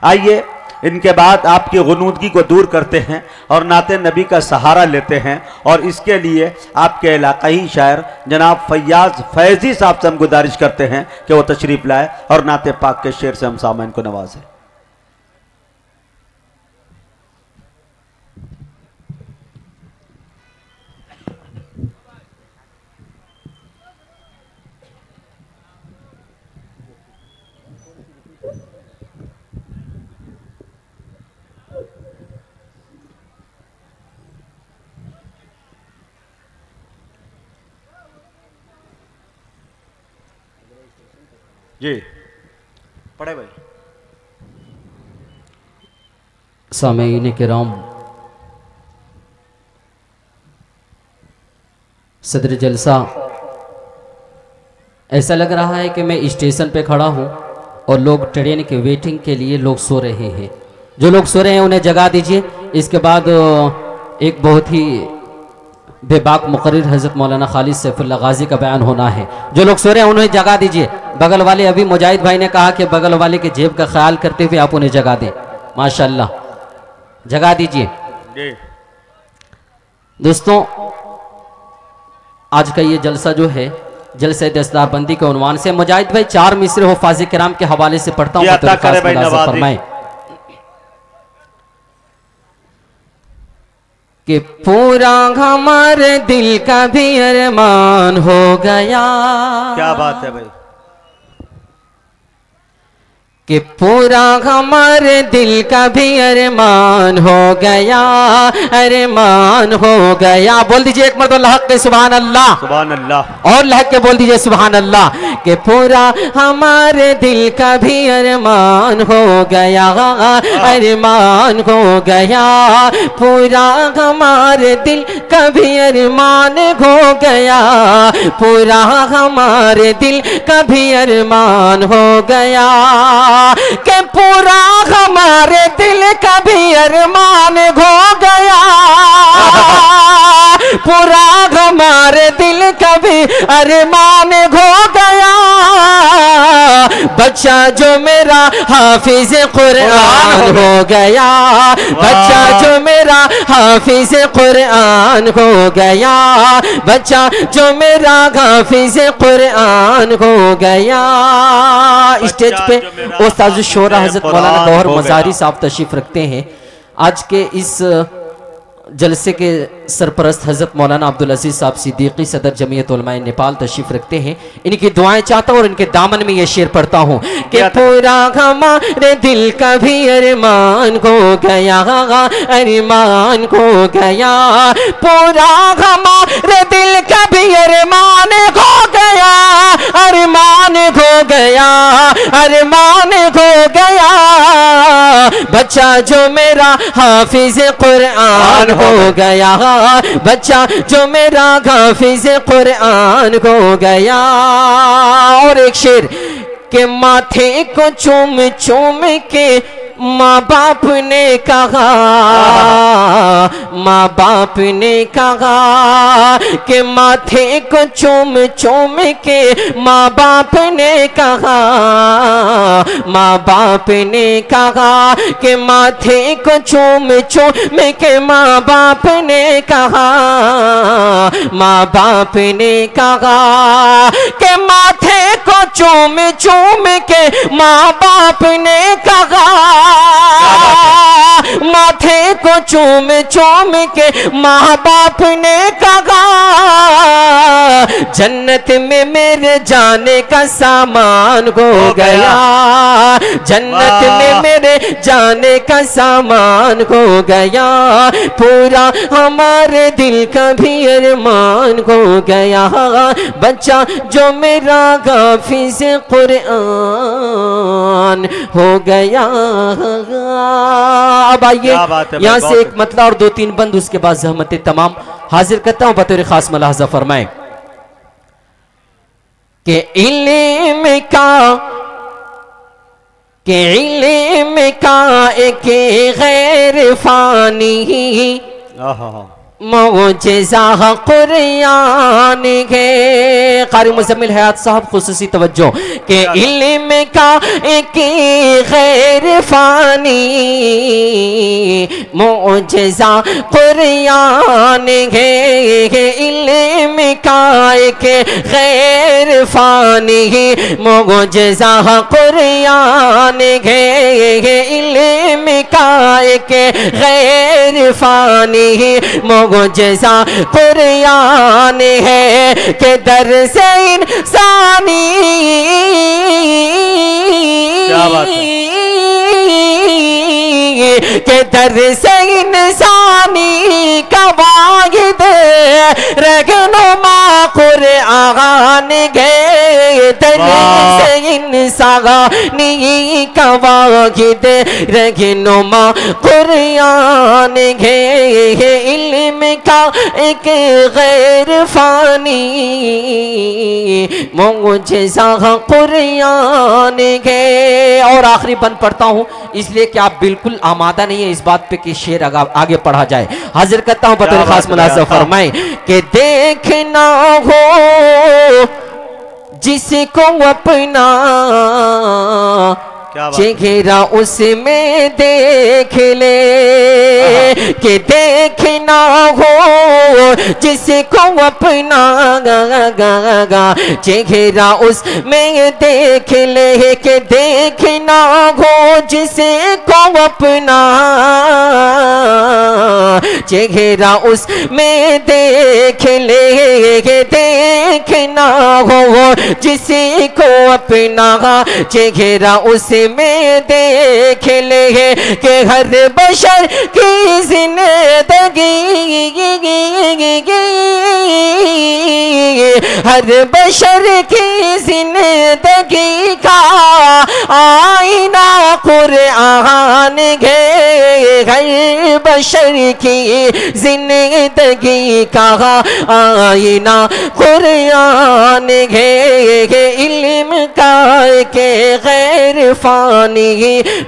आइए इनके बाद आपकी गुनूदगी को दूर करते हैं और नाते नबी का सहारा लेते हैं, और इसके लिए आपके इलाकाई शायर जनाब फैयाज फैजी साहब से हम गुजारिश करते हैं कि वो तशरीफ़ लाए और नाते पाक के शेर से हम सामईन को नवाजें। जी पढ़े भाई। सामईन किराम, सदर जलसा, ऐसा लग रहा है कि मैं स्टेशन पे खड़ा हूँ और लोग ट्रेन के वेटिंग के लिए लोग सो रहे हैं। जो लोग सो रहे हैं उन्हें जगा दीजिए। इसके बाद एक बहुत ही बेबाक मुकर्रिर हज़रत मौलाना खालिद सैफुल्लाह गाजी का बयान होना है। जो लोग सो रहे हैं उन्हें जगा दीजिए। बगल वाले, अभी मुजाहिद भाई ने कहा कि बगल वाले के जेब का ख्याल करते हुए आप उन्हें जगा दें। माशाल्लाह, जगा दीजिए। दोस्तों, आज का ये जलसा जो है जलसे दस्तबंदी के उन्वान से मुजाहिद भाई 4 मिसरे हुफ़ाज़ किराम के हवाले से पढ़ता हूँ, फरमाएं कि पूरा हमारे दिल का भी अरमान हो गया। क्या बात है भाई। कि पूरा हमारे दिल का भी अरमान हो गया, अरमान हो गया। बोल दीजिए एक मरतबा लहक के सुभान अल्लाह, सुभान अल्लाह, और लहक के बोल दीजिए सुभान अल्लाह। कि पूरा हमारे दिल का भी अरमान हो गया, अरमान हो गया। पूरा हमारे दिल का भी अरमान हो गया, पूरा हमारे दिल का भी अरमान हो गया। कि पूरा हमारे दिल का भी अरमान हो गया, पूरा हमारे दिल का भी अरमान हो गया। बच्चा जो मेरा हाफिज कुरान हो गया, बच्चा जो मेरा हाफिज कुरान हो गया, बच्चा जो मेरा हाफिज कुरान हो गया। स्टेज पे उस्ताद शोरा हज़रत मौलाना गौहर मज़ारी साहब तशरीफ रखते हैं। आज के इस जलसे के सरपरस्त हज़रत मौलाना अब्दुल अजीज साहब सिद्दीकी सदर जमीयत उलमाए नेपाल तशरीफ रखते हैं। इनकी दुआएं चाहता हूँ और इनके दामन में ये शेर पढ़ता हूँ कि पूरा हमारे दिल का भी अरमान हो गया, अरमान हो गया। पूरा हमारे दिल का भी अरमान हो गया, अरमान हो गया, अरमान हो गया। बच्चा जो मेरा हाफिज कुरान हो गया, बच्चा जो मेरा हाफिज कुरान हो गया। और एक शेर के माथे को चूम चूम के माँ बाप ने कहा, माँ बाप ने कहा कि माथे को चूम चूम के माँ बाप ने कहा, माँ बाप ने कहा कि माथे को चूम चूम के माँ बाप ने कहा, माँ बाप ने कहा कि माथे को चूम चूम के माँ बाप ने कहा, माथे को चूम चूम के माँ बाप ने कहा। जन्नत में मेरे जाने का सामान हो गया, जन्नत में मेरे जाने का सामान हो गया। पूरा हमारे दिल का भी अरमान हो गया। बच्चा जो मेरा हाफिज कुरान हो गया। अब आइए यहाँ से एक मतलब और 2-3 बंद, उसके बाद ज़हमत तमाम हाजिर करता हूँ बतौर खास मलाहज़ा फरमाएं कि इल्म का एक गैर फानी मौजिज़ा कुरान के। कारी मुज़म्मिल हयात साहब खुसूसी तवज्जो के इल्म का एक गैर फानी मौजिज़ा कुरान के। इल्म का एक गैर फानी मौजिज़ा कुरान के। इल्म का एक गैर फानी मौजिज़ा कुरान है के दर से इंसानी। क्या बात है? के दर से इंसानी का वाहिद रहनुमा कुरान के। दर से इंसानी का वाहिद रहनुमा कुरान के। इल्म का एक गैर फानी मौजिज़ा कुरान के। और आखिरी बंद पढ़ता हूँ इसलिए कि आप बिल्कुल आमादा नहीं है इस बात पे कि शेर आगे पढ़ा जाए। हाजिर करता हूँ बतौर खास मुनाज़र फरमाएं कि देखना हो जिसको अपना चेहरा उसमें देख ले। कि देखना हो जिसको अपना चेहरा उसमें देख ले। कि देखना हो जिसको अपना चेहरा उसमें देख ले। कि देखना हो जिसको अपना चेहरा उसमें देख ले। कि हर बशर की जिंदगी हर बशर की जिंदगी का आईना कुरान है। हर बशर की जिंदगी का आईना कुरान है। इल्म का के गैर फानी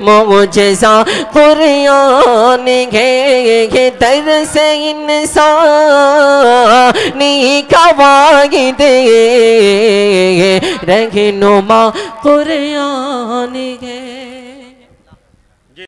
मौजिज़ा कुरान है। दर से इंसानी का वाहिद रहनुमा कुरान है।